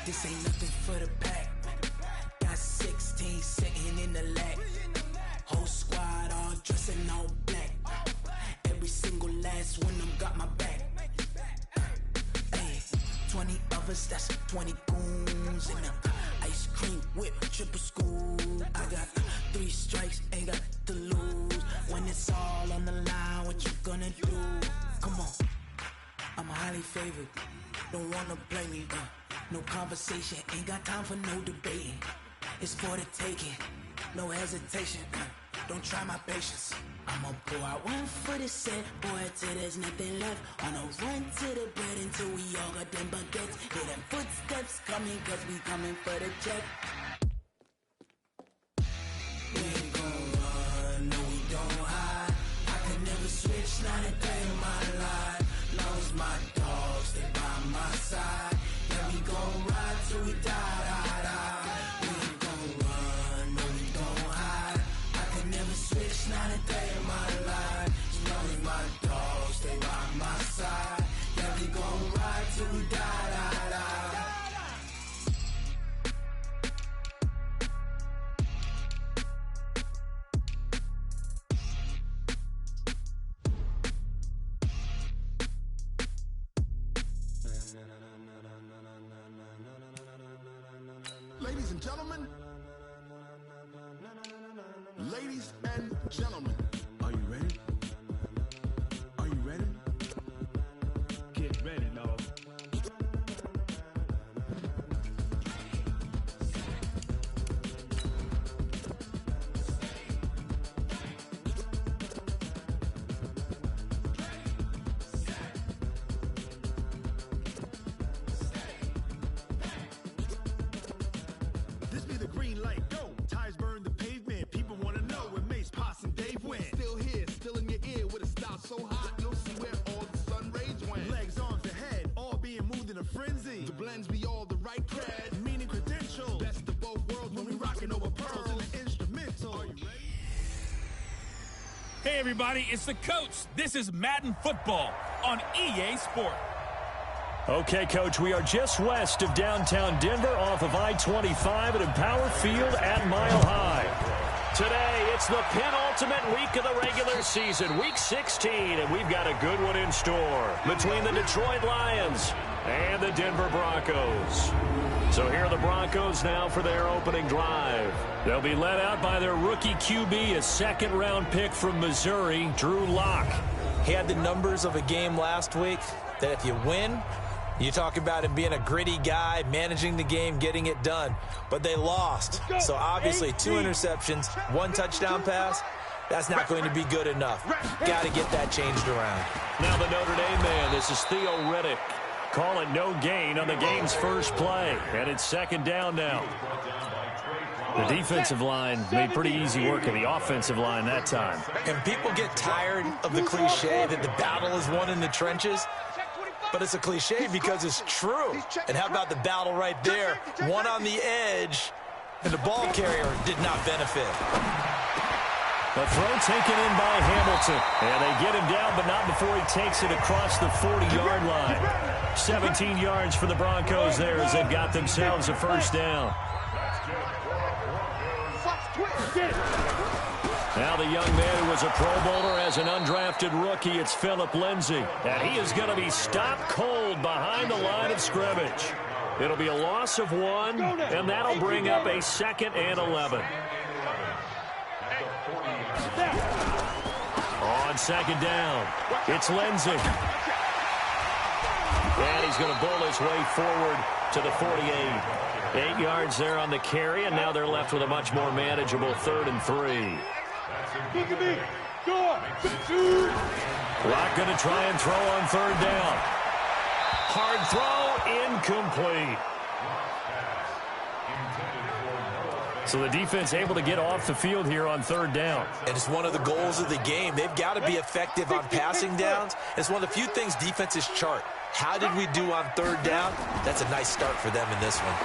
This ain't nothing for the pack. Got 16 sitting in the lag. Whole squad all dressing all black. Every single last one of them got my back. 20 of us, that's 20 goons in them. Ice cream whip, triple school. I got 3 strikes, ain't got to lose. When it's all on the line, what you gonna do? Come on, I'm highly favored. Don't wanna blame me, no conversation, ain't got time for no debating. It's for the taking, no hesitation. Don't try my patience. I'ma pour out one for the set, boy, till there's nothing left. On a run to the bread until we all got them baguettes. Hear them footsteps coming, cause we coming for the check. We ain't gon' run, no we don't hide. I could never switch, not a day in my life. Long as my dogs, they by my side. Yeah, we gon' ride till we die. We ain't gon' run, no we don't hide. I could never switch, not a day in my life. As long as my dogs, they by my side. Yeah, we gon' ride till we die. Ladies and gentlemen, ladies and gentlemen, are you ready? Are you ready? Get ready, no. This be the green light, go. Tires burn the pavement. People wanna know where Mace, Poss, and Dave went. Still here, still in your ear with a style so hot, you'll see where all the sun rays went. Legs, arms, and head, all being moved in a frenzy. The blends be all the right cred, meaning credentials. Best of both worlds when we rockin' over pearls in the instrumental. Are you ready? Hey everybody, it's the coach. This is Madden Football on EA Sport. Okay, Coach, we are just west of downtown Denver off of I-25 at Empower Field at Mile High. Today, it's the penultimate week of the regular season, Week 16, and we've got a good one in store between the Detroit Lions and the Denver Broncos. So here are the Broncos now for their opening drive. They'll be led out by their rookie QB, a second-round pick from Missouri, Drew Lock. He had the numbers of a game last week that if you win, you talk about him being a gritty guy, managing the game, getting it done. But they lost. So obviously 2 interceptions, 1 touchdown pass, that's not going to be good enough. Got to get that changed around. Now the Notre Dame man, this is Theo Riddick. Call it no gain on the game's first play. And it's second down now. The defensive line made pretty easy work of the offensive line that time. And people get tired of the cliche that the battle is won in the trenches. But it's a cliche because it's true. And how about the battle right there? One on the edge, and the ball carrier did not benefit. The throw taken in by Hamilton. And they get him down, but not before he takes it across the 40-yard line. 17 yards for the Broncos there as they've got themselves a first down. Now the young man who was a Pro Bowler as an undrafted rookie, it's Phillip Lindsay. And he is going to be stopped cold behind the line of scrimmage. It'll be a loss of 1, and that'll bring up a 2nd and 11. On second down, it's Lindsay. And he's going to bull his way forward to the 48. 8 yards there on the carry, and now they're left with a much more manageable 3rd and 3. Clock going to try and throw on 3rd down. Hard throw, incomplete. So the defense able to get off the field here on 3rd down. And it's one of the goals of the game. They've got to be effective on passing downs. It's one of the few things defenses chart. How did we do on 3rd down? That's a nice start for them in this one.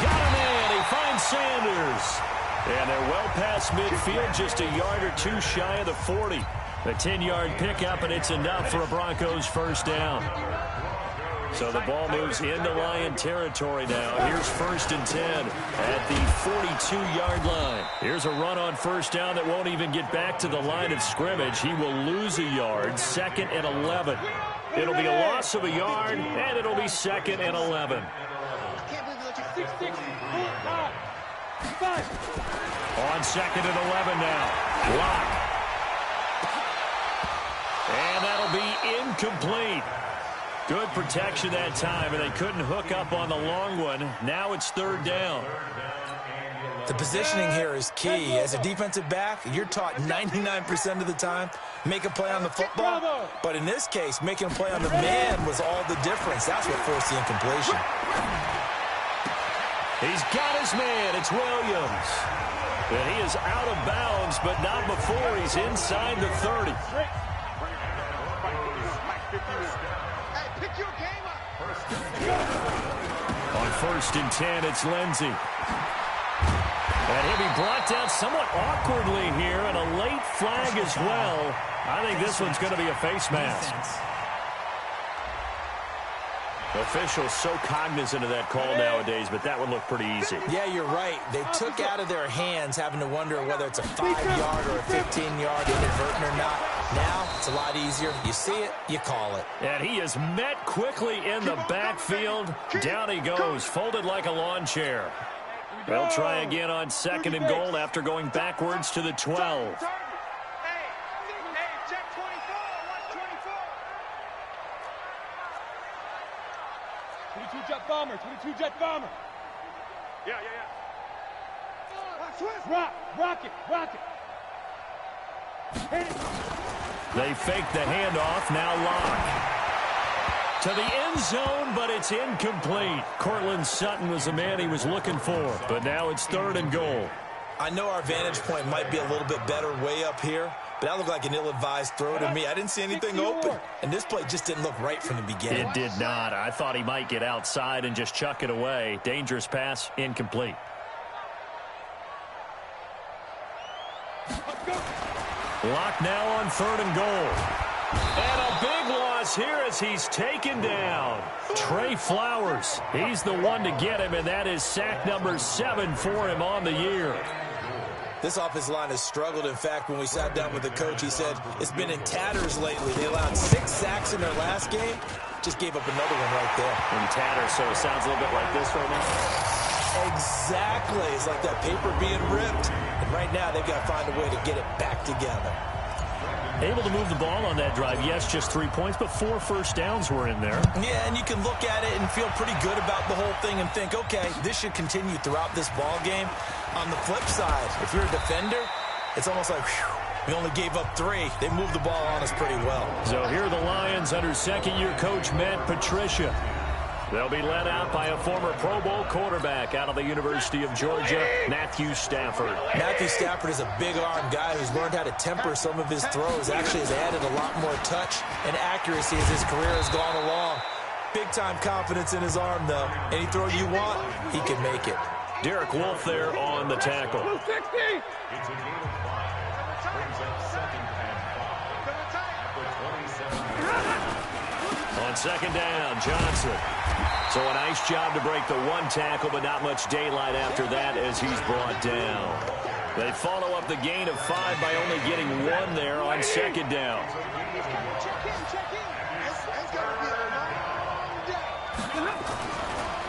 Got him in. He finds Sanders. And they're well past midfield, just a yard or 2 shy of the 40. A 10-yard pickup, and it's enough for a Broncos first down. So the ball moves into Lion territory now. Here's 1st and 10 at the 42-yard line. Here's a run on 1st down that won't even get back to the line of scrimmage. He will lose a yard. 2nd and 11. It'll be a loss of a yard, and it'll be 2nd and 11. On 2nd and 11 now. Lock. And that'll be incomplete. Good protection that time, and they couldn't hook up on the long one. Now it's 3rd down. The positioning here is key. As a defensive back, you're taught 99% of the time, make a play on the football. But in this case, making a play on the man was all the difference. That's what forced the incompletion. He's got his man. It's Williams. And he is out of bounds, but not before he's inside the 30. On 1st and 10, it's Lindsey. And he'll be brought down somewhat awkwardly here, and a late flag as well. I think this one's going to be a face mask. Officials so cognizant of that call nowadays, but that would look pretty easy. Yeah, you're right. They took out of their hands having to wonder whether it's a 5-yard or a 15-yard, inadvertent or not. Now, it's a lot easier. You see it, you call it. And he is met quickly in the backfield. Down he goes, folded like a lawn chair. They'll try again on 2nd and goal after going backwards to the 12. Check 24. Watch 24. 22 jet bomber. 22 jet bomber. Yeah. Rock it. Hit it. They fake the handoff, now Lock. To the end zone, but it's incomplete. Cortland Sutton was the man he was looking for, but now it's 3rd and goal. I know our vantage point might be a little bit better way up here, but that looked like an ill-advised throw to me. I didn't see anything open, and this play just didn't look right from the beginning. It did not. I thought he might get outside and just chuck it away. Dangerous pass, incomplete. Lock now on 3rd and goal. And a big loss here as he's taken down. Trey Flowers, he's the one to get him, and that is sack number 7 for him on the year. This offensive line has struggled. In fact, when we sat down with the coach, he said it's been in tatters lately. They allowed 6 sacks in their last game. Just gave up another one right there. In tatters, so it sounds a little bit like this right now. Exactly. It's like that paper being ripped. And right now, they've got to find a way to get it back together. Able to move the ball on that drive. Yes, just 3 points, but 4 first downs were in there. Yeah, and you can look at it and feel pretty good about the whole thing and think, okay, this should continue throughout this ball game. On the flip side, if you're a defender, it's almost like, whew, we only gave up 3. They moved the ball on us pretty well. So here are the Lions under second-year coach Matt Patricia. They'll be led out by a former Pro Bowl quarterback out of the University of Georgia, Matthew Stafford. Matthew Stafford is a big-arm guy who's learned how to temper some of his throws. Actually has added a lot more touch and accuracy as his career has gone along. Big-time confidence in his arm, though. Any throw you want, he can make it. Derek Wolfe there on the tackle. On 2nd down, Johnson. So a nice job to break the 1 tackle, but not much daylight after that as he's brought down. They follow up the gain of 5 by only getting 1 there on 2nd down.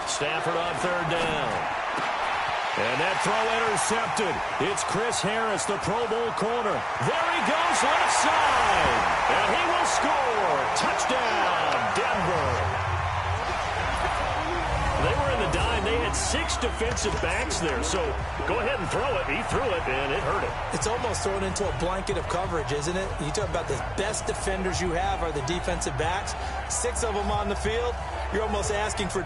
Stafford on 3rd down. And that throw intercepted. It's Chris Harris, the Pro Bowl corner. There he goes, left side. And he will score. Touchdown, Denver. They were in the dime. They had 6 defensive backs there. So go ahead and throw it. He threw it, and it hurt him. It's almost thrown into a blanket of coverage, isn't it? You talk about the best defenders you have are the defensive backs. 6 of them on the field. You're almost asking for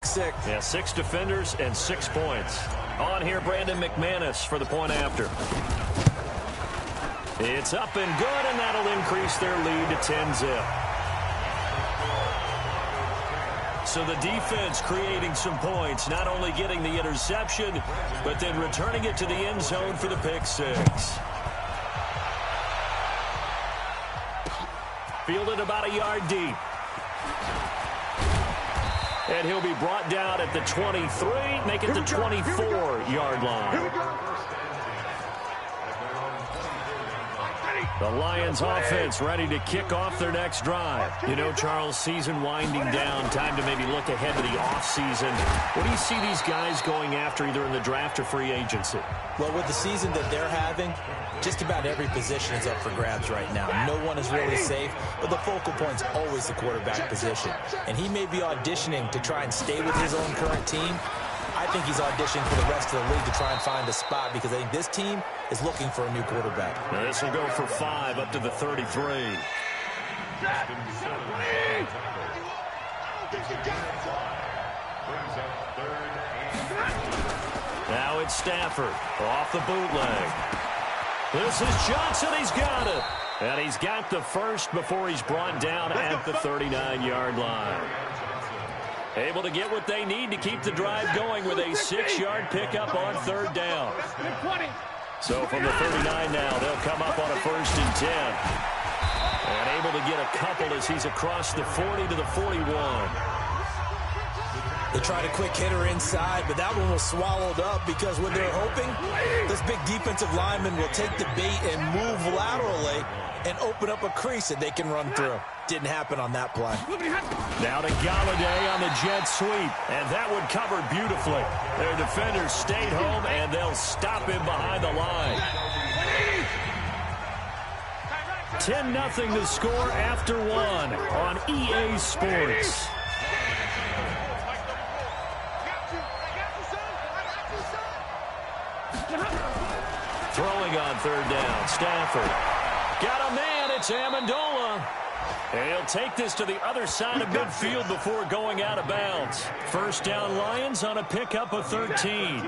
6. Yeah, 6 defenders and 6 points. On here, Brandon McManus for the point after. It's up and good, and that'll increase their lead to 10-zip. So the defense creating some points, not only getting the interception, but then returning it to the end zone for the pick 6. Fielded about a yard deep. And he'll be brought down at the 23, make it the 24-yard line. The Lions offense ready to kick off their next drive. You know, Charles, season winding down, time to maybe look ahead to the offseason. What do you see these guys going after either in the draft or free agency? Well, with the season that they're having, just about every position is up for grabs right now. No one is really safe, but the focal point's always the quarterback position. And he may be auditioning to try and stay with his own current team. I think he's auditioning for the rest of the league to try and find a spot because I think this team is looking for a new quarterback. Now this will go for 5 up to the 33. Now it's Stafford off the bootleg. This is Johnson. He's got it. And he's got the first before he's brought down at the 39-yard line. Able to get what they need to keep the drive going with a 6-yard pickup on 3rd down. So from the 39 now, they'll come up on a 1st and 10. And able to get a couple as he's across the 40 to the 41. They tried a quick hitter inside, but that one was swallowed up because what they're hoping, this big defensive lineman will take the bait and move laterally and open up a crease that they can run through. Didn't happen on that play. Now to Galladay on the jet sweep, and that one covered beautifully. Their defenders stayed home, and they'll stop him behind the line. 10-0 the score after 1 on EA Sports. Throwing on 3rd down, Stafford. Got a man, it's Amendola. And he'll take this to the other side of midfield before going out of bounds. 1st down Lions on a pickup of 13.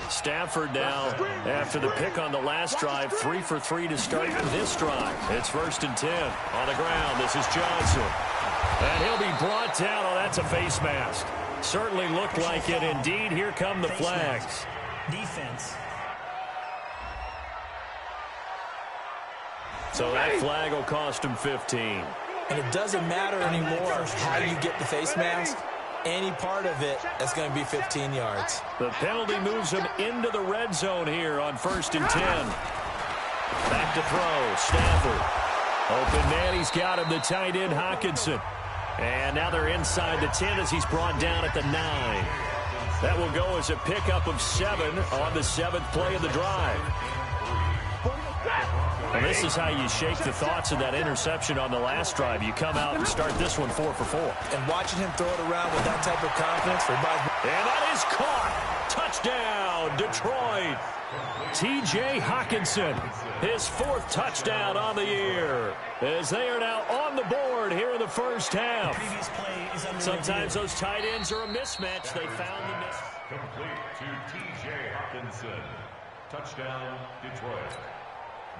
Stafford now, after the pick on the last drive, 3 for 3 to start this drive. It's 1st and 10 on the ground. This is Johnson. And he'll be brought down. Oh, that's a face mask. Certainly looked like it. Indeed, here come the flags. Defense. So that flag will cost him 15. And it doesn't matter anymore how you get the face mask. Any part of it, that's going to be 15 yards. The penalty moves him into the red zone here on 1st and 10. Back to throw. Stafford. Open man. He's got him. The tight end, Hawkinson. And now they're inside the 10 as he's brought down at the 9. That will go as a pickup of 7 on the 7th play of the drive. And this is how you shake the thoughts of that interception on the last drive. You come out and start this one 4 for 4. And watching him throw it around with that type of confidence. And that is caught. Touchdown, Detroit. T.J. Hawkinson, his 4th touchdown on the year, as they are now on the board here in the first half. Sometimes those tight ends are a mismatch. They found the miss. Complete to T.J. Hawkinson. Touchdown, Detroit.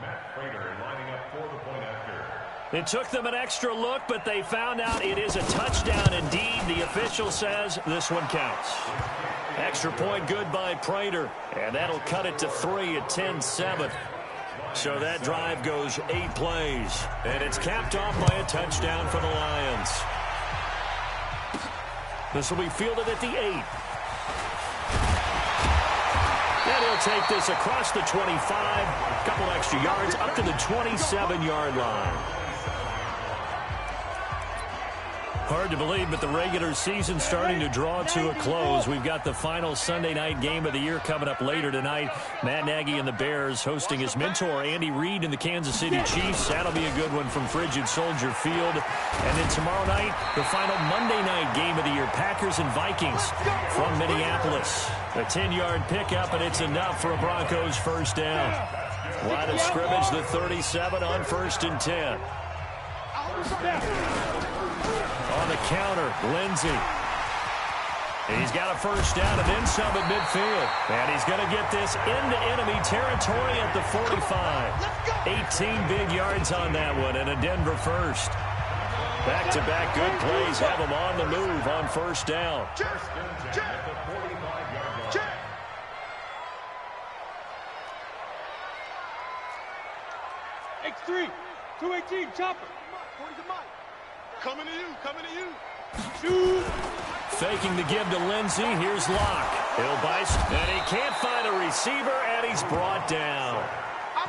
Matt Prater lining up for the point after. It took them an extra look, but they found out it is a touchdown indeed. The official says this one counts. Extra point good by Prater, and that'll cut it to 3 at 10-7. So that drive goes 8 plays, and it's capped off by a touchdown for the Lions. This will be fielded at the 8. And he'll take this across the 25, a couple extra yards, up to the 27-yard line. Hard to believe, but the regular season starting to draw to a close. We've got the final Sunday night game of the year coming up later tonight. Matt Nagy and the Bears hosting his mentor, Andy Reid, and the Kansas City Chiefs. That'll be a good one from Frigid Soldier Field. And then tomorrow night, the final Monday night game of the year, Packers and Vikings from Minneapolis. A 10-yard pickup, and it's enough for a Broncos first down. Line of scrimmage, the 37 on 1st and 10. On the counter, Lindsey. He's got a first down and then some at midfield. And he's going to get this into enemy territory at the 45. 18 big yards on that one and a Denver first. Back-to-back good plays have him on the move on first down. X3, 218, chopper. Coming to you, coming to you. Shoot. Faking the give to Lindsey. Here's Locke. He'll bite, and he can't find a receiver, and he's brought down.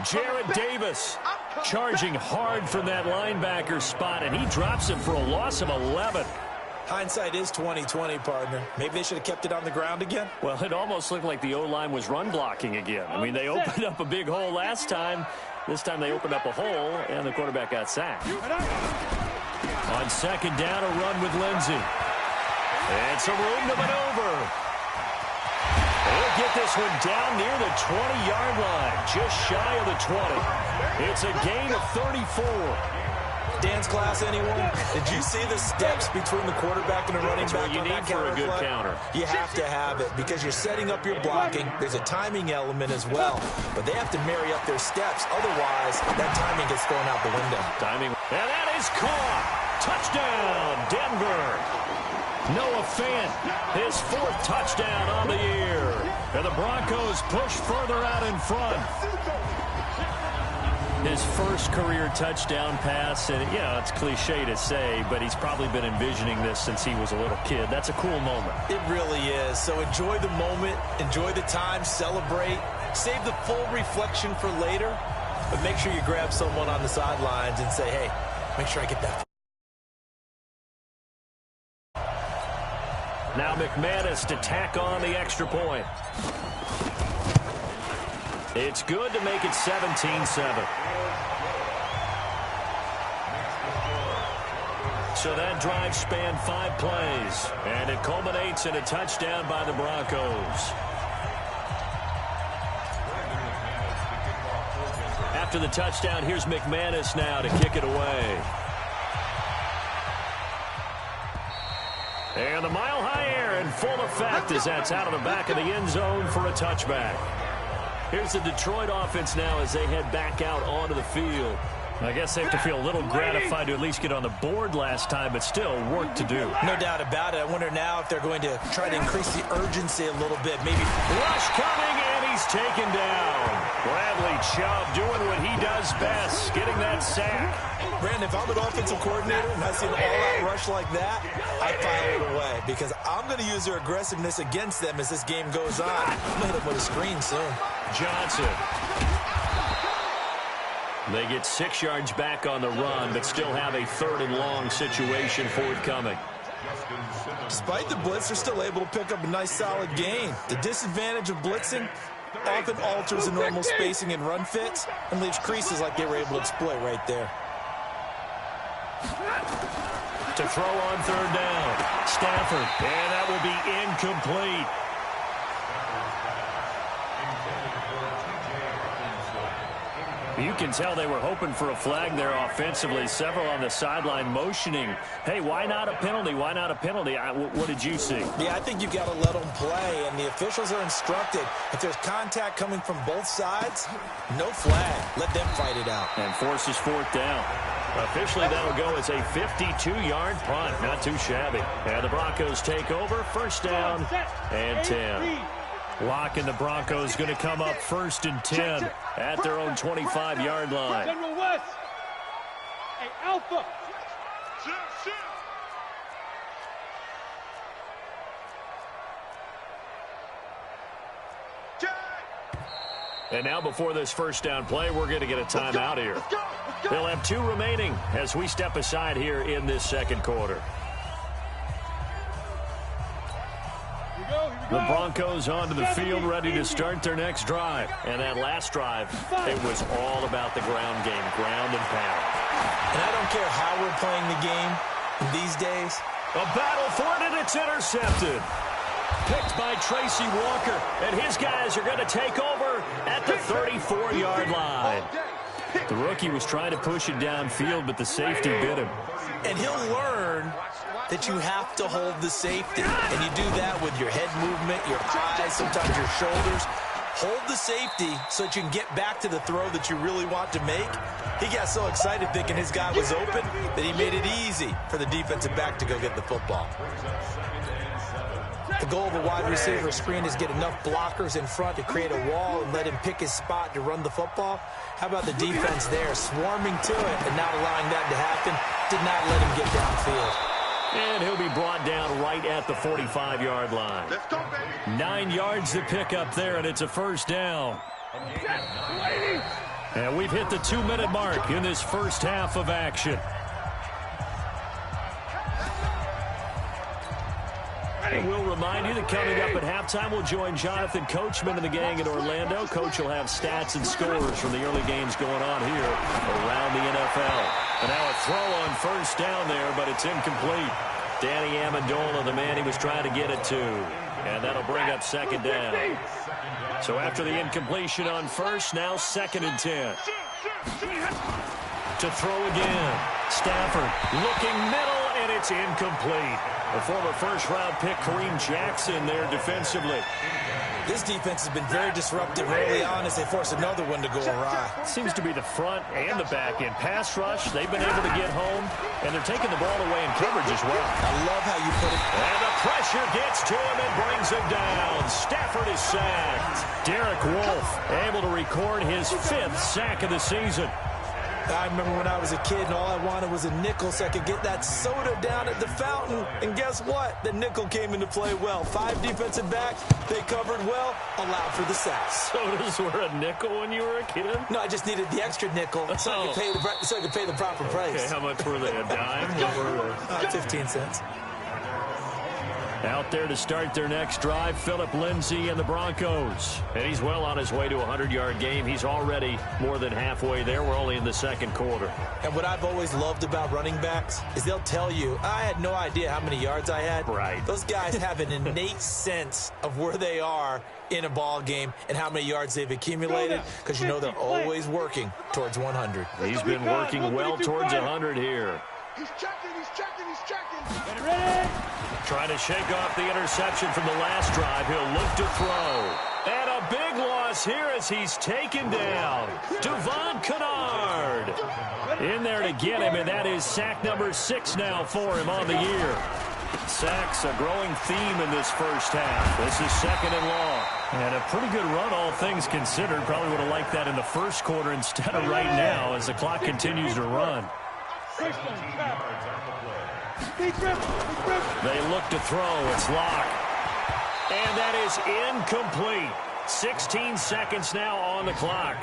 Jarrett Davis charging hard from that linebacker spot, and he drops him for a loss of 11. Hindsight is 20/20, partner. Maybe they should have kept it on the ground again. Well, it almost looked like the O-line was run blocking again. I mean, they opened up a big hole last time. This time they opened up a hole, and the quarterback got sacked. On second down, a run with Lindsey. And some room to maneuver. He'll get this one down near the 20-yard line, just shy of the 20. It's a gain of 34. Dance class, anyone? Did you see the steps between the quarterback and the running back? What you need for a good counter. You have to have it because you're setting up your blocking. There's a timing element as well, but they have to marry up their steps. Otherwise, that timing gets thrown out the window. Timing, and that is caught. Touchdown, Denver. Noah Fant, his 4th touchdown on the year. And the Broncos push further out in front. His first career touchdown pass, and it's cliche to say, but he's probably been envisioning this since he was a little kid. That's a cool moment. It really is. So enjoy the moment, enjoy the time, celebrate, save the full reflection for later, but make sure you grab someone on the sidelines and say, hey, make sure I get that. Now McManus to tack on the extra point. It's good to make it 17-7. So that drive spanned 5 plays, and it culminates in a touchdown by the Broncos. After the touchdown, here's McManus now to kick it away. And the mile-high air in full effect as that's out of the back of the end zone for a touchback. Here's the Detroit offense now as they head back out onto the field. I guess they have to feel a little gratified to at least get on the board last time, but still work to do. No doubt about it. I wonder now if they're going to try to increase the urgency a little bit. Maybe rush coming, and he's taken down. Bradley Chubb doing what he does best, getting that sack. Brandon, if I'm an offensive coordinator and I see an all-out rush like that, I file it away because I'm going to use their aggressiveness against them as this game goes on. I'm going to hit them with a screen soon. Johnson. They get 6 yards back on the run, but still have a 3rd and long situation forthcoming. Despite the blitz, they're still able to pick up a nice, solid gain. The disadvantage of blitzing often alters the normal spacing and run fits and leaves creases like they were able to exploit right there. To throw on 3rd down. Stafford, and that will be incomplete. You can tell they were hoping for a flag there offensively. Several on the sideline motioning, hey, why not a penalty? Why not a penalty? What did you see? Yeah, I think you've got to let them play, and the officials are instructed. If there's contact coming from both sides, no flag. Let them fight it out. And forces 4th down. Officially, that'll go as a 52-yard punt. Not too shabby. And the Broncos take over. 1st down and 10. Locke and the Broncos going to come up 1st and 10 at their own 25-yard line. General West. Hey, Alpha. And now before this 1st down play, we're going to get a timeout here. They'll have 2 remaining as we step aside here in this 2nd quarter. The Broncos onto the field, ready to start their next drive. And that last drive, it was all about the ground game, ground and pound. And I don't care how we're playing the game these days. A battle for it, and it's intercepted. Picked by Tracy Walker, and his guys are going to take over at the 34-yard line. The rookie was trying to push it downfield, but the safety bit him. And he'll learn that you have to hold the safety. And you do that with your head movement, your eyes, sometimes your shoulders. Hold the safety so that you can get back to the throw that you really want to make. He got so excited thinking his guy was open that he made it easy for the defensive back to go get the football. The goal of a wide receiver screen is get enough blockers in front to create a wall and let him pick his spot to run the football. How about the defense there, swarming to it and not allowing that to happen? did not let him get downfield. And he'll be brought down right at the 45-yard line. Let's go, baby. 9 yards to pick up there, and it's a first down. And we've hit the 2-minute mark in this first half of action. And we'll remind you that coming up at halftime, we'll join Jonathan Coachman and the gang in Orlando. Coach will have stats and scores from the early games going on here around the NFL. And now a throw on first down there, but it's incomplete. Danny Amendola, the man he was trying to get it to. And that'll bring up second down. So after the incompletion on first, now 2nd and 10. To throw again. Stafford looking middle, and it's incomplete. The former first-round pick, Kareem Jackson, there defensively. This defense has been very disruptive early on as they force another one to go awry. Seems to be the front and the back end. Pass rush, they've been able to get home, and they're taking the ball away in coverage as well. I love how you put it. And the pressure gets to him and brings him down. Stafford is sacked. Derek Wolfe able to record his 5th sack of the season. I remember when I was a kid and all I wanted was a nickel so I could get that soda down at the fountain. And guess what? The nickel came into play well. 5 defensive backs, they covered well, allowed for the sacks. Sodas were a nickel when you were a kid? No, I just needed the extra nickel so I could pay the proper price. Okay, how much were they? A dime? What were they? 15 cents. Out there to start their next drive, Phillip Lindsay and the Broncos. And he's well on his way to a 100-yard game. He's already more than halfway there. We're only in the second quarter. And what I've always loved about running backs is they'll tell you, I had no idea how many yards I had. Right. Those guys have an innate sense of where they are in a ball game and how many yards they've accumulated because you know they're always working towards 100. He's been working well towards 100 here. He's checking, he's checking, he's checking. Get ready. Trying to shake off the interception from the last drive. He'll look to throw. And a big loss here as he's taken down. Devon Kennard in there to get him, and that is sack number 6 now for him on the year. Sacks a growing theme in this first half. This is 2nd and long. And a pretty good run, all things considered. Probably would have liked that in the first quarter instead of right now as the clock continues to run. They look to throw. It's locked. And that is incomplete. 16 seconds now on the clock.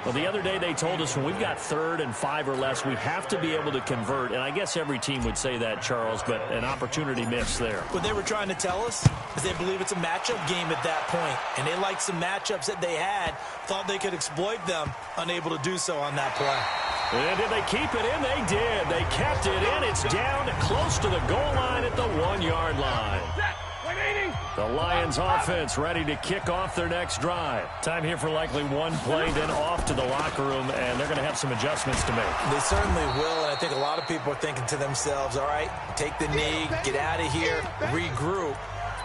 Well, the other day they told us when we've got 3rd and 5 or less, we have to be able to convert. And I guess every team would say that, Charles, but an opportunity missed there. What they were trying to tell us is they believe it's a matchup game at that point. And they liked some matchups that they had, thought they could exploit them, unable to do so on that play. And did they keep it in? They did. They kept it in. It's down close to the goal line at the 1-yard line. The Lions offense ready to kick off their next drive. Time here for likely one play, then off to the locker room, and they're going to have some adjustments to make. They certainly will, and I think a lot of people are thinking to themselves, all right, take the knee, get out of here, regroup.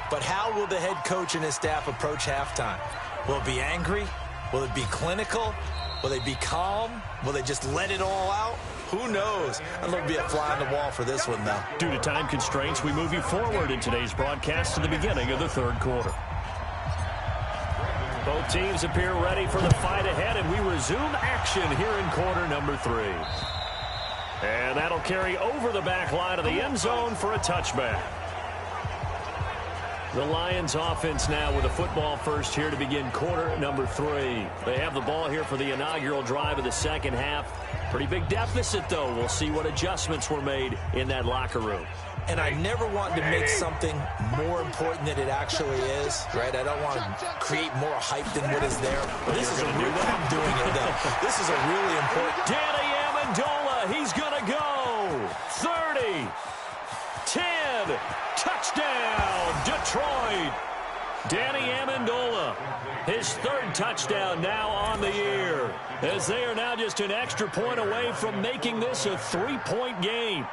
But how will the head coach and his staff approach halftime? Will it be angry? Will it be clinical? Will they be calm? Will they just let it all out? Who knows? I'd love to be a fly on the wall for this one, though. Due to time constraints, we move you forward in today's broadcast to the beginning of the 3rd quarter. Both teams appear ready for the fight ahead, and we resume action here in quarter number 3. And that'll carry over the back line of the end zone for a touchback. The Lions offense now with a football first here to begin quarter number 3. They have the ball here for the inaugural drive of the second half. Pretty big deficit, though. We'll see what adjustments were made in that locker room. And I never want to make something more important than it actually is, right? I don't want to create more hype than what is there. But this is a real way I'm doing it, though. This is a really important. Danny Amendola, he's going to go. 30, 10, touchdown, Detroit. Danny Amendola, his 3rd touchdown now on the year, as they are now just an extra point away from making this a 3-point game.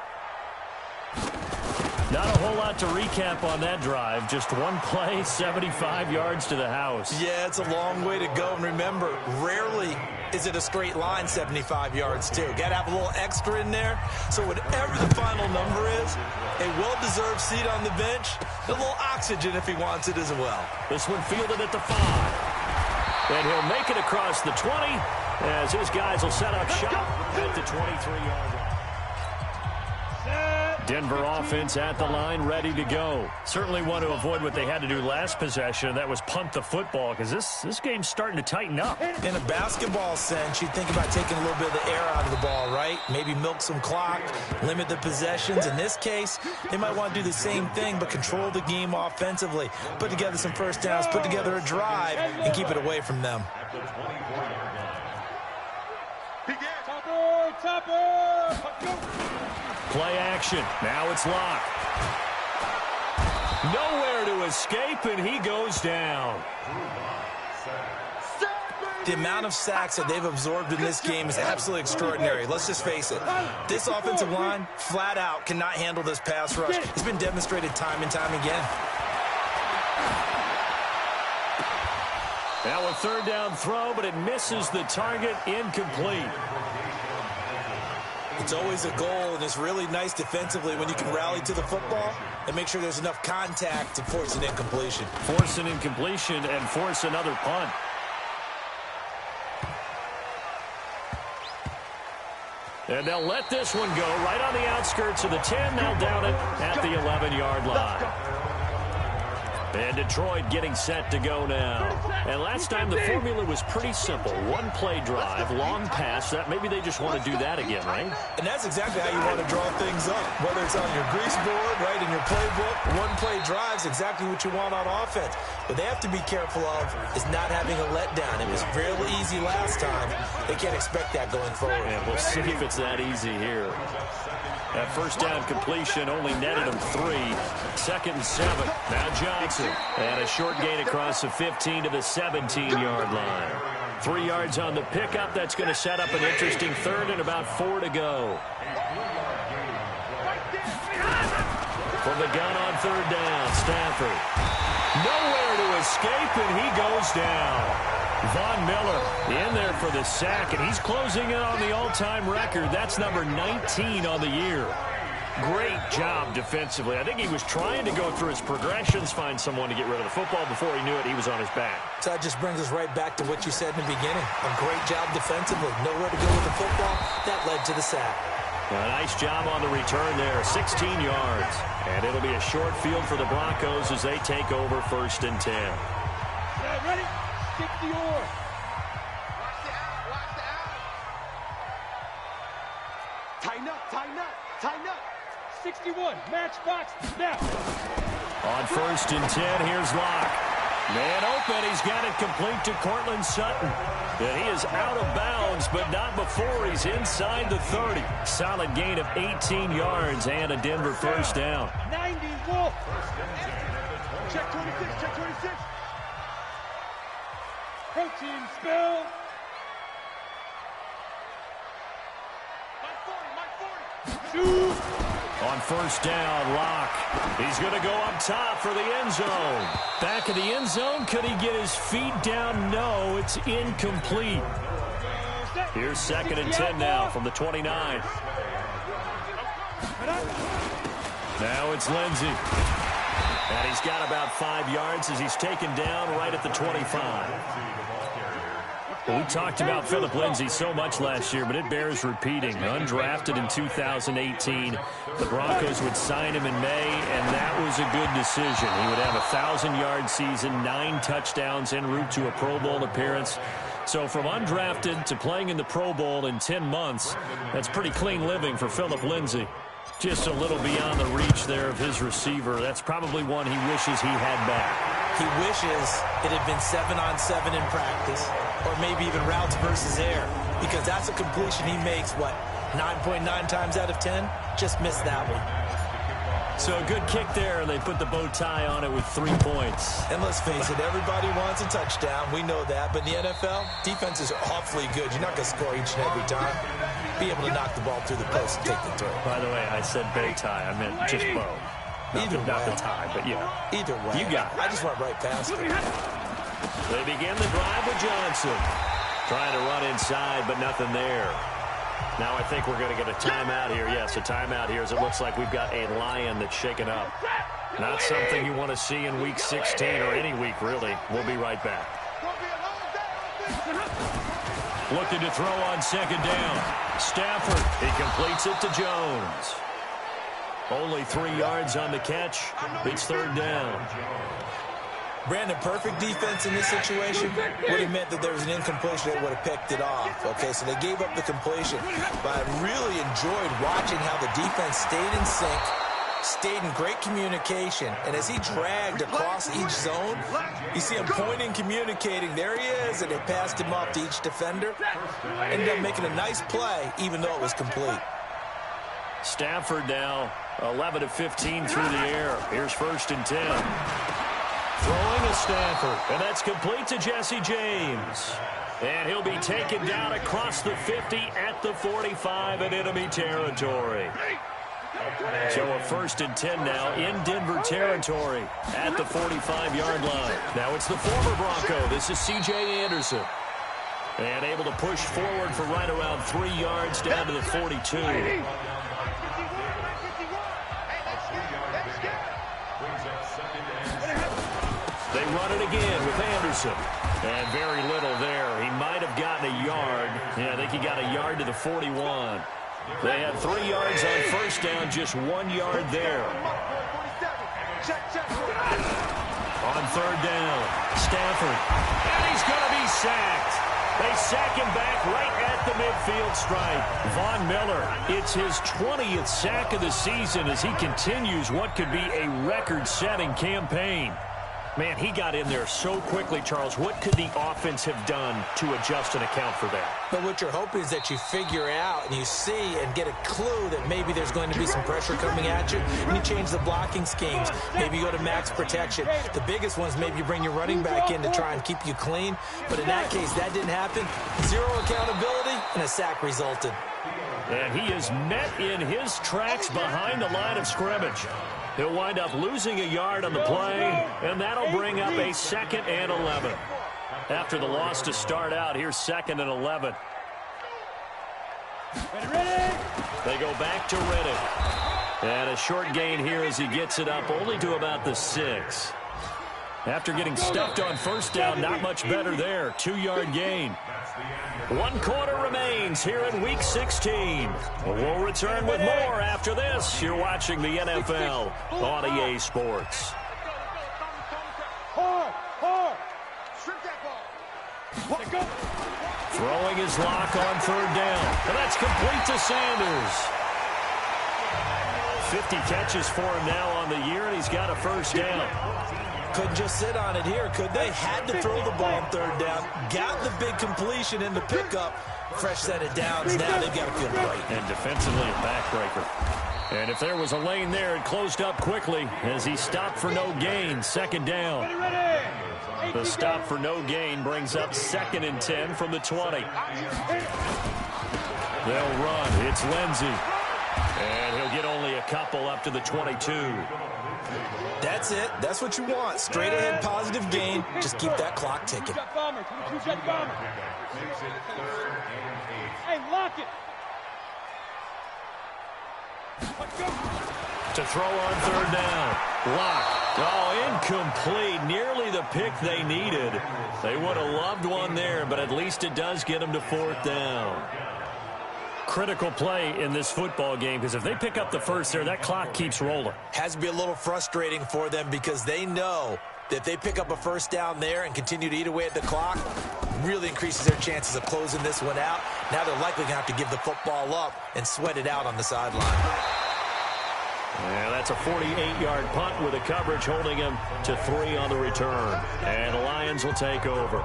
Not a whole lot to recap on that drive. Just one play, 75 yards to the house. Yeah, it's a long way to go. And remember, rarely is it a straight line 75 yards, too. Got to have a little extra in there. So whatever the final number is, a well-deserved seat on the bench, a little oxygen if he wants it as well. This one fielded at the 5. And he'll make it across the 20 as his guys will set up shop at the 23-yard line. Denver offense at the line, ready to go. Certainly want to avoid what they had to do last possession. That was punt the football, because this game's starting to tighten up. In a basketball sense, you think about taking a little bit of the air out of the ball, right? Maybe milk some clock, limit the possessions. In this case, they might want to do the same thing, but control the game offensively. Put together some first downs, put together a drive, and keep it away from them. Play action. Now it's Locke. Nowhere to escape, and he goes down. The amount of sacks that they've absorbed in this game is absolutely extraordinary. Let's just face it. This offensive line, flat out, cannot handle this pass rush. It's been demonstrated time and time again. Now a third down throw, but it misses the target, incomplete. It's always a goal, and it's really nice defensively when you can rally to the football and make sure there's enough contact to force an incompletion. Force an incompletion and force another punt. And they'll let this one go right on the outskirts of the 10. They'll down it at the 11-yard line. And Detroit getting set to go now. And last time the formula was pretty simple. One play drive, long pass. Maybe they just want to do that again, right? And that's exactly how you want to draw things up. Whether it's on your grease board, right, in your playbook, one play drive is exactly what you want on offense. What they have to be careful of is not having a letdown. It was real easy last time. They can't expect that going forward. And we'll see if it's that easy here. That first down completion only netted him 3. 2nd and 7. Now Johnson. And a short gain across the 15 to the 17-yard line. 3 yards on the pickup. That's going to set up an interesting third and about 4 to go. From the gun on third down, Stafford. Nowhere to escape, and he goes down. Von Miller in there for the sack, and he's closing in on the all-time record. That's number 19 on the year. Great job defensively. I think he was trying to go through his progressions, find someone to get rid of the football. Before he knew it, he was on his back. So that just brings us right back to what you said in the beginning. A great job defensively. Nowhere to go with the football. That led to the sack. A nice job on the return there, 16 yards. And it'll be a short field for the Broncos as they take over 1st and 10. Ready? Stick the oar. Tighten up, tighten up, tighten up. 61, match box, now. On 1st and 10, here's Locke. Man open, he's got it complete to Cortland Sutton. And he is out of bounds, but not before he's inside the 30. Solid gain of 18 yards and a Denver first down. 90, Wolf. Check 26, check 26. Protein spill. My 40, my 40. Shoot. On 1st down, Locke. He's going to go up top for the end zone. Back of the end zone. Could he get his feet down? No, it's incomplete. Here's 2nd and 10 now from the 29. Now it's Lindsey. And he's got about 5 yards as he's taken down right at the 25. We talked about Philip Lindsay so much last year, but it bears repeating. Undrafted in 2018. The Broncos would sign him in May, and that was a good decision. He would have a 1,000-yard season, 9 touchdowns en route to a Pro Bowl appearance. So from undrafted to playing in the Pro Bowl in 10 months, that's pretty clean living for Philip Lindsay. Just a little beyond the reach there of his receiver. That's probably one he wishes he had back. He wishes it had been 7-on-7 in practice, or maybe even routes versus air, because that's a completion he makes, 9.9 times out of 10? Just missed that one. So a good kick there, and they put the bow tie on it with 3 points. And let's face it, everybody wants a touchdown. We know that. But in the NFL, defenses are awfully good. You're not going to score each and every time. Be able to knock the ball through the post and take the throw. By the way, I said bow tie. I meant just bow. Not the tie, but yeah. Either way. You got it. I just went right past it. They begin the drive with Johnson. Trying to run inside, but nothing there. Now I think we're going to get a timeout here. Yes, a timeout here as it looks like we've got a Lion that's shaken up. Not something you want to see in Week 16 or any week, really. We'll be right back. Looking to throw on 2nd down. Stafford, he completes it to Jones. Only 3 yards on the catch. It's 3rd down. Brandon, perfect defense in this situation would have meant that there was an incompletion that would have picked it off. Okay, so they gave up the completion. But I really enjoyed watching how the defense stayed in sync, stayed in great communication. And as he dragged across each zone, you see him pointing, communicating. There he is, and they passed him off to each defender. Ended up making a nice play, even though it was complete. Stafford now 11 of 15 through the air. Here's 1st and 10. Throwing to Stafford, and that's complete to Jesse James. And he'll be taken down across the 50 at the 45 in enemy territory. So a 1st and 10 now in Denver territory at the 45-yard line. Now it's the former Bronco. This is C.J. Anderson. And able to push forward for right around 3 yards down to the 42. They run it again with Anderson. And very little there. He might have gotten a yard. Yeah, I think he got a yard to the 41. They had 3 yards on 1st down, just 1 yard there. On 3rd down, Stafford. And he's going to be sacked. They sack him back right at the midfield stripe. Von Miller, it's his 20th sack of the season as he continues what could be a record-setting campaign. Man, he got in there so quickly, Charles. What could the offense have done to adjust and account for that? But what you're hoping is that you figure out and you see and get a clue that maybe there's going to be some pressure coming at you, and you change the blocking schemes. Maybe you go to max protection. The biggest ones, maybe you bring your running back in to try and keep you clean. But in that case, that didn't happen. 0 accountability, and a sack resulted. And he is met in his tracks behind the line of scrimmage. He'll wind up losing a yard on the play, and that'll bring up a 2nd and 11. After the loss to start out, here's 2nd and 11. They go back to Riddick. And a short gain here as he gets it up only to about the 6. After getting stuffed on 1st down, not much better there. 2-yard gain. 1 quarter remains here in Week 16. We'll return with more after this. You're watching the NFL on EA Sports. Throwing his lock on 3rd down. And that's complete to Sanders. 50 catches for him now on the year, and he's got a 1st down. Couldn't just sit on it here, could they? Had to throw the ball on 3rd down. Got the big completion in the pickup. Fresh set of downs. Now they've got to feel great. And defensively a backbreaker. And if there was a lane there, it closed up quickly as he stopped for no gain. 2nd down. The stop for no gain brings up 2nd and 10 from the 20. They'll run. It's Lindsey. And he'll get only a couple up to the 22. That's it. That's what you want. Straight ahead positive gain. Just keep that clock ticking. Hey, lock it. To throw on 3rd down. Lock. Oh, incomplete. Nearly the pick they needed. They would have loved one there, but at least it does get them to 4th down. Critical play in this football game, because if they pick up the 1st there, that clock keeps rolling. Has to be a little frustrating for them because they know that if they pick up a 1st down there and continue to eat away at the clock, really increases their chances of closing this one out. Now they're likely going to have to give the football up and sweat it out on the sideline. Yeah, that's a 48-yard punt with a coverage holding him to 3 on the return. And the Lions will take over.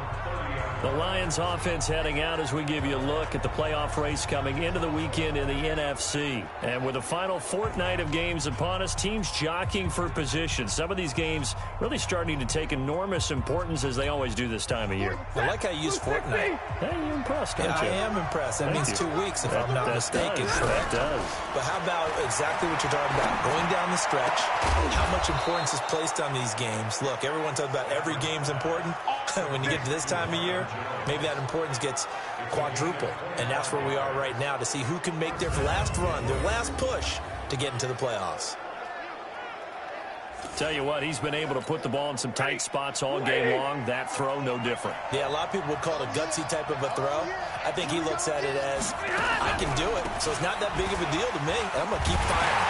The Lions offense heading out as we give you a look at the playoff race coming into the weekend in the NFC. And with the final fortnight of games upon us, teams jockeying for position. Some of these games really starting to take enormous importance as they always do this time of year. I like how you use fortnight. Hey, you're impressed, aren't you? I am impressed. That means 2 weeks if I'm not mistaken. That does. But how about exactly what you're talking about? Going down the stretch, how much importance is placed on these games. Look, everyone talks about every game's important. When you get to this time of year, maybe that importance gets quadrupled. And that's where we are right now to see who can make their last run, their last push to get into the playoffs. Tell you what, he's been able to put the ball in some tight spots all game long. That throw, no different. Yeah, a lot of people would call it a gutsy type of a throw. I think he looks at it as, I can do it, so it's not that big of a deal to me. I'm going to keep firing.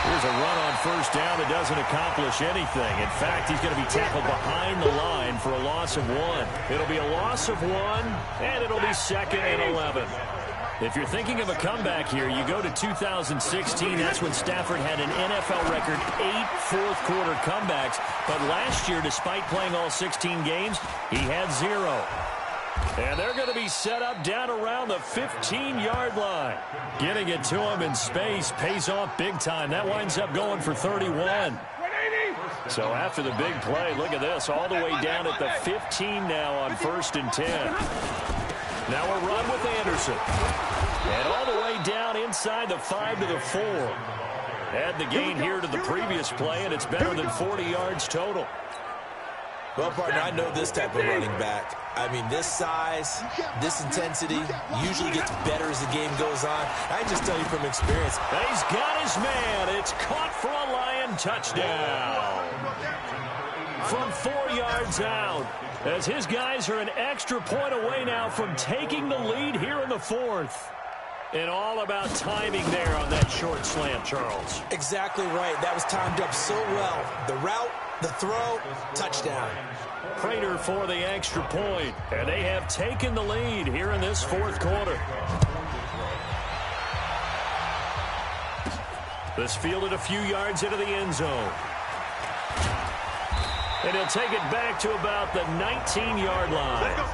Here's a run on first down that doesn't accomplish anything. In fact, he's going to be tackled behind the line for a loss of 1. It'll be a loss of 1, and it'll be 2nd and 11. If you're thinking of a comeback here, you go to 2016. That's when Stafford had an NFL record 8 fourth-quarter comebacks. But last year, despite playing all 16 games, he had 0. And they're going to be set up down around the 15-yard line. Getting it to him in space pays off big time. That winds up going for 31. So after the big play, look at this, all the way down at the 15 now on 1st and 10. Now a run with Anderson. And all the way down inside the 5 to the 4. Add the gain here to the previous play, and it's better than 40 yards total. Well, partner, I know this type of running back. I mean, this size, this intensity usually gets better as the game goes on. I just tell you from experience. And he's got his man. It's caught for a Lion touchdown. From 4 yards out, as his guys are an extra point away now from taking the lead here in the 4th. And all about timing there on that short slant, Charles. Exactly right. That was timed up so well. The route, the throw, touchdown. Prater for the extra point, and they have taken the lead here in this 4th quarter. This fielded a few yards into the end zone. And he'll take it back to about the 19-yard line.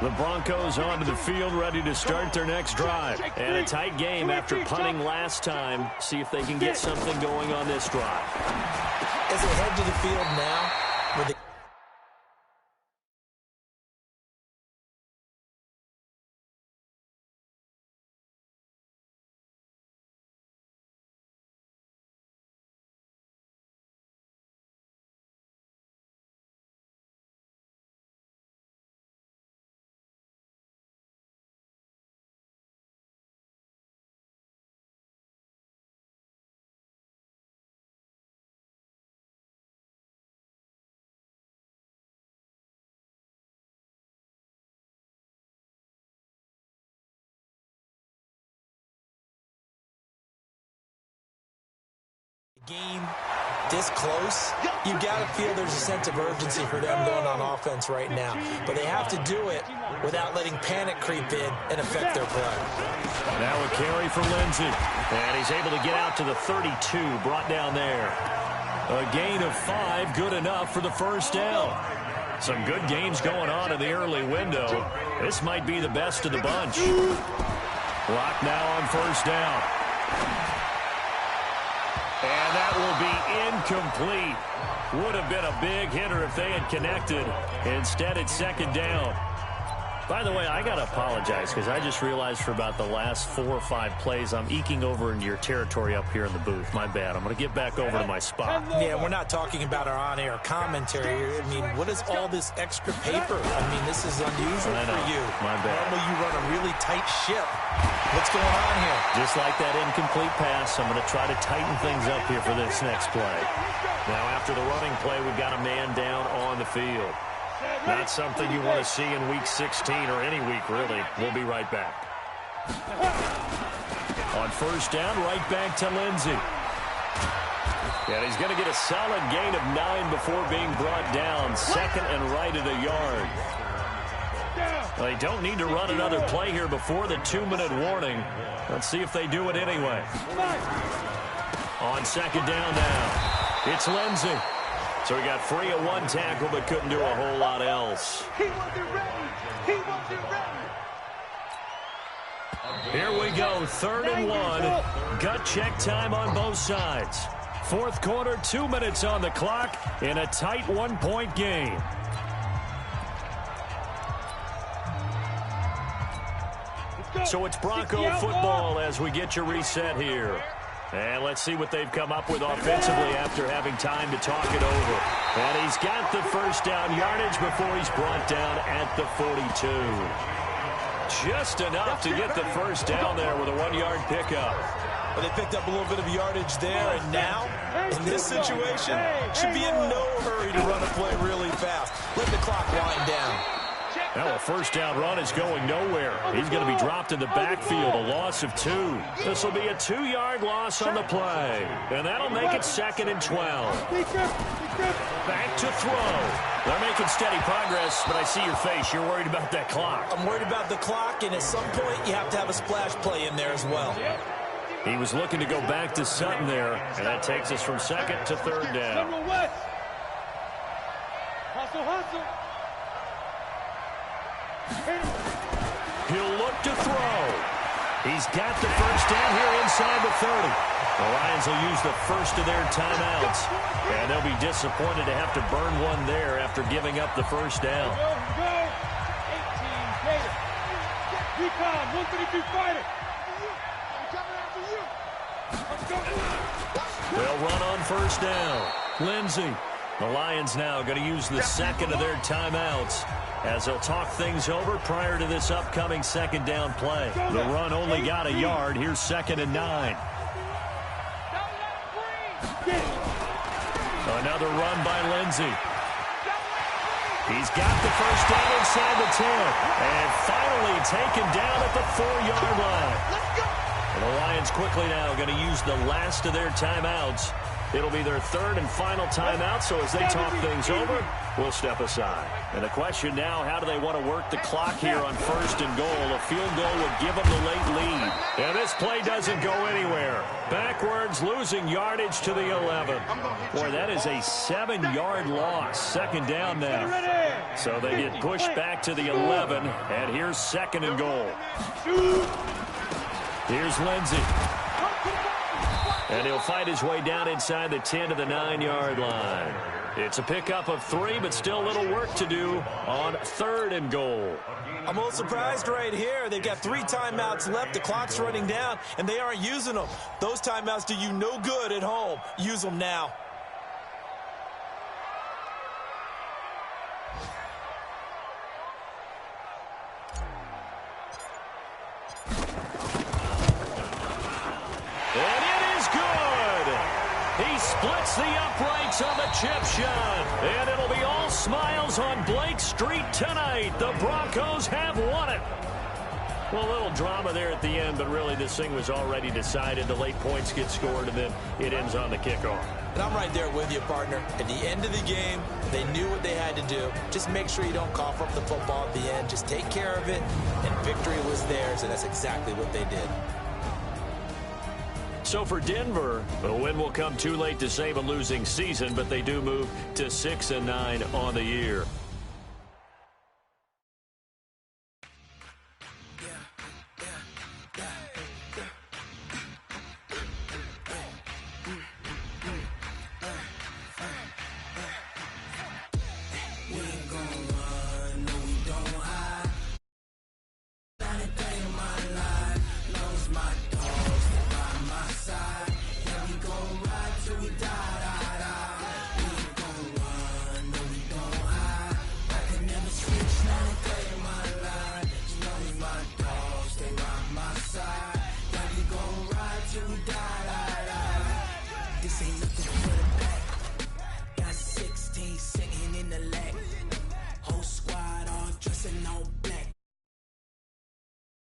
The Broncos onto the field, ready to start their next drive. And a tight game after punting last time. See if they can get something going on this drive. As they head to the field now, with the game this close, you've got to feel there's a sense of urgency for them going on offense right now. But they have to do it without letting panic creep in and affect their play. Now a carry for Lindsey. And he's able to get out to the 32, brought down there. A gain of 5, good enough for the first down. Some good games going on in the early window. This might be the best of the bunch. Block now on first down. And that will be incomplete. Would have been a big hitter if they had connected. Instead, it's second down. By the way, I got to apologize because I just realized for about the last 4 or 5 plays, I'm eking over into your territory up here in the booth. My bad. I'm going to get back over to my spot. Yeah, we're not talking about our on-air commentary here. I mean, what is all this extra paper? I mean, this is unusual for you. My bad. Normally you run a really tight ship. What's going on here? Just like that incomplete pass, I'm going to try to tighten things up here for this next play. Now, after the running play, we've got a man down on the field. Not something you want to see in Week 16 or any week, really. We'll be right back. On first down, right back to Lindsey. And he's going to get a solid gain of 9 before being brought down. Second and right at a yard. Well, they don't need to run another play here before the 2-minute warning. Let's see if they do it anyway. On second down now, it's Lindsey. So he got free of 1 tackle, but couldn't do a whole lot else. He wasn't ready. He wasn't ready. Here we go, 3rd and 1. Gut check time on both sides. 4th quarter, 2 minutes on the clock in a tight 1-point game. So it's Bronco football as we get your reset here. And let's see what they've come up with offensively after having time to talk it over. And he's got the first down yardage before he's brought down at the 42. just enough to get the first down there with a 1-yard pickup. Well, they picked up a little bit of yardage there, and now, in this situation, should be in no hurry to run a play really fast. Let the clock wind down. Now a first down run is going nowhere. He's going to be dropped in the backfield, a loss of 2. This will be a 2-yard loss on the play, and that'll make it 2nd and 12. Back to throw. They're making steady progress, but I see your face. You're worried about that clock. I'm worried about the clock, and at some point, you have to have a splash play in there as well. He was looking to go back to Sutton there, and that takes us from 2nd to 3rd down. Hustle. He'll look to throw. He's got the first down here inside the 30. The Lions will use the first of their timeouts, and they'll be disappointed to have to burn one there after giving up the first down. Go. 18 Gator. Recon, 132 fighter. They'll run on first down. Lindsey. The Lions now going to use the second of their timeouts as they'll talk things over prior to this upcoming 2nd down play. The run only got a yard. Here's 2nd and 9. Another run by Lindsey. He's got the first down inside the 10. And finally taken down at the 4-yard line. And the Lions quickly now going to use the last of their timeouts. It'll be their 3rd and final timeout, so as they talk things over, we'll step aside. And the question now, how do they want to work the clock here on 1st and goal? A field goal would give them the late lead. And this play doesn't go anywhere. Backwards, losing yardage to the 11. Boy, that is a 7-yard loss. 2nd down now. So they get pushed back to the 11, and here's 2nd and goal. Here's Lindsey. And he'll fight his way down inside the 10 to the 9-yard line. It's a pickup of 3, but still a little work to do on 3rd and goal. I'm a little surprised right here. They've got 3 timeouts left. The clock's running down, and they aren't using them. Those timeouts do you no good at home. Use them now. Splits the uprights on the chip shot. And it'll be all smiles on Blake Street tonight. The Broncos have won it. Well, a little drama there at the end, but really this thing was already decided. The late points get scored, and then it ends on the kickoff. And I'm right there with you, partner. At the end of the game, they knew what they had to do. Just make sure you don't cough up the football at the end. Just take care of it, and victory was theirs, and that's exactly what they did. So for Denver, the win will come too late to save a losing season, but they do move to 6-9 on the year. This ain't